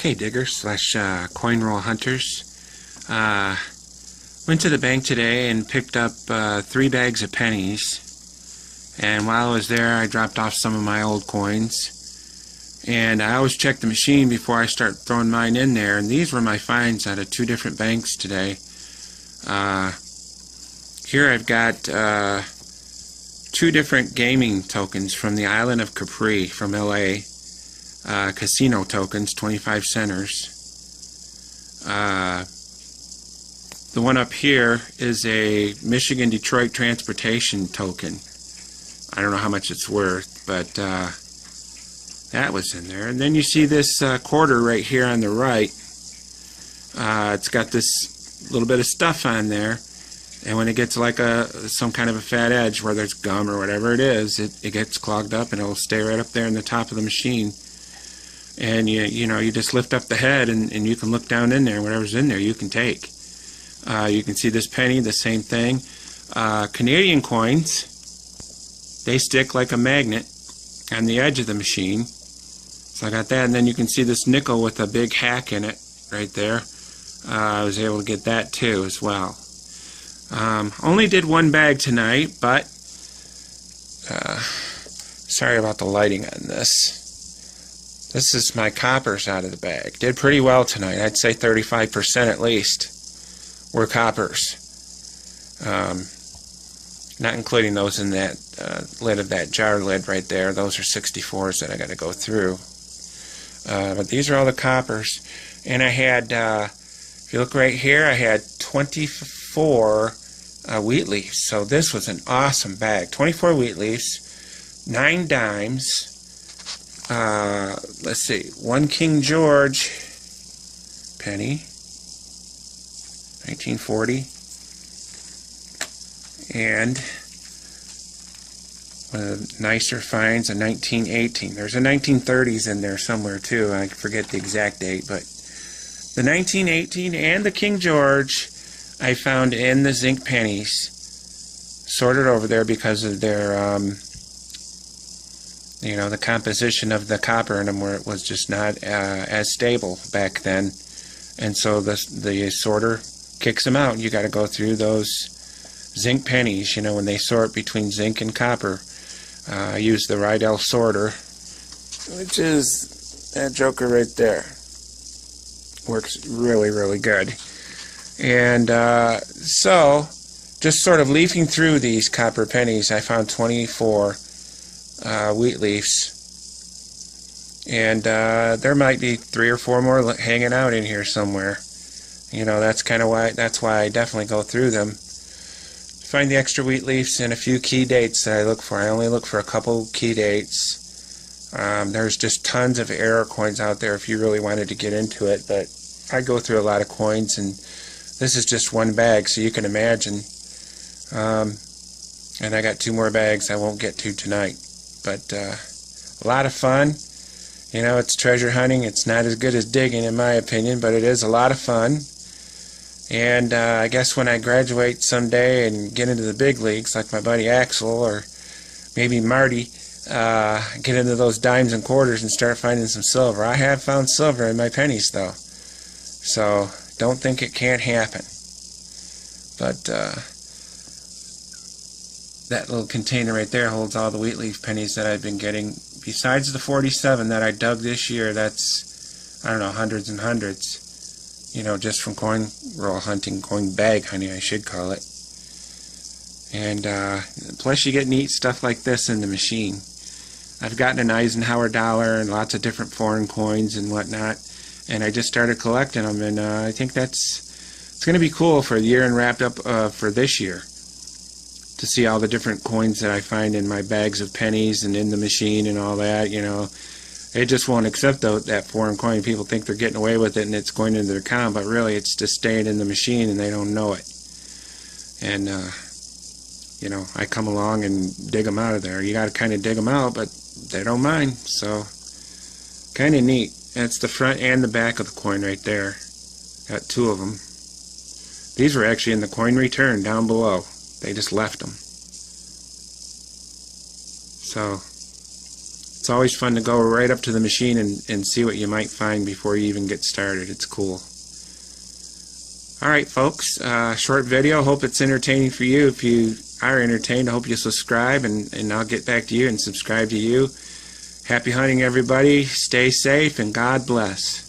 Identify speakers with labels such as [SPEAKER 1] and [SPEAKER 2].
[SPEAKER 1] Okay, diggers slash coin roll hunters. Went to the bank today and picked up 3 bags of pennies. And while I was there, I dropped off some of my old coins. And I always check the machine before I start throwing mine in there. And these were my finds out of 2 different banks today. Here I've got 2 different gaming tokens from the island of Capri from LA. Casino tokens, 25 centers. The one up here is a Michigan-Detroit transportation token. I don't know how much it's worth, but that was in there. And then you see this quarter right here on the right. It's got this little bit of stuff on there, and when it gets like some kind of a fat edge, whether it's gum or whatever it is, it gets clogged up and it'll stay right up there in the top of the machine. And you just lift up the head and you can look down in there, and whatever's in there you can take. You can see this penny, the same thing. Canadian coins, they stick like a magnet on the edge of the machine. So I got that, and then you can see this nickel with a big hack in it right there. I was able to get that too as well. Only did 1 bag tonight, but sorry about the lighting on this. This is my coppers out of the bag. Did pretty well tonight. I'd say 35% at least were coppers. Not including those in that lid of that jar lid right there. Those are 64s that I got to go through. But these are all the coppers. And I had, if you look right here, I had 24 wheat leaves. So this was an awesome bag. 24 wheat leaves, 9 dimes. Let's see, 1 King George penny, 1940, and one of the nicer finds, a 1918. There's a 1930s in there somewhere too. I forget the exact date, but the 1918 and the King George I found in the zinc pennies, sorted over there because of their the composition of the copper in them, where it was just not as stable back then, and so the sorter kicks them out. You got to go through those zinc pennies. When they sort between zinc and copper, I use the Rydell sorter, which is that joker right there. Works really, really good. And so, just sort of leafing through these copper pennies, I found 24 wheat leaves, and there might be 3 or 4 more hanging out in here somewhere. That's why I definitely go through them, find the extra wheat leaves and a few key dates that I look for. I only look for a couple key dates. There's just tons of error coins out there if you really wanted to get into it, but I go through a lot of coins, and this is just 1 bag, so you can imagine. And I got 2 more bags I won't get to tonight. But a lot of fun. It's treasure hunting. It's not as good as digging, in my opinion, but it is a lot of fun. And I guess when I graduate someday and get into the big leagues, like my buddy Axel or maybe Marty, get into those dimes and quarters and start finding some silver. I have found silver in my pennies, though. So don't think it can't happen. But that little container right there holds all the wheat leaf pennies that I've been getting. Besides the 47 that I dug this year, that's, I don't know, hundreds and hundreds. Just from coin roll hunting, coin bag hunting, I should call it. And plus you get neat stuff like this in the machine. I've gotten an Eisenhower dollar and lots of different foreign coins and whatnot, and I just started collecting them, and I think it's going to be cool for the year and wrapped up for this year, to see all the different coins that I find in my bags of pennies and in the machine and all that. They just won't accept that foreign coin. People think they're getting away with it and it's going into their account, but really it's just staying in the machine and they don't know it. And I come along and dig them out of there. You got to kind of dig them out, but they don't mind, so kind of neat. That's the front and the back of the coin right there. Got 2 of them. These were actually in the coin return down below. They just left them. So It's always fun to go right up to the machine and see what you might find before you even get started. It's cool. Alright folks, short video. Hope it's entertaining for you. If you are entertained, I hope you subscribe, and I'll get back to you and subscribe to you. Happy hunting everybody. Stay safe and God bless.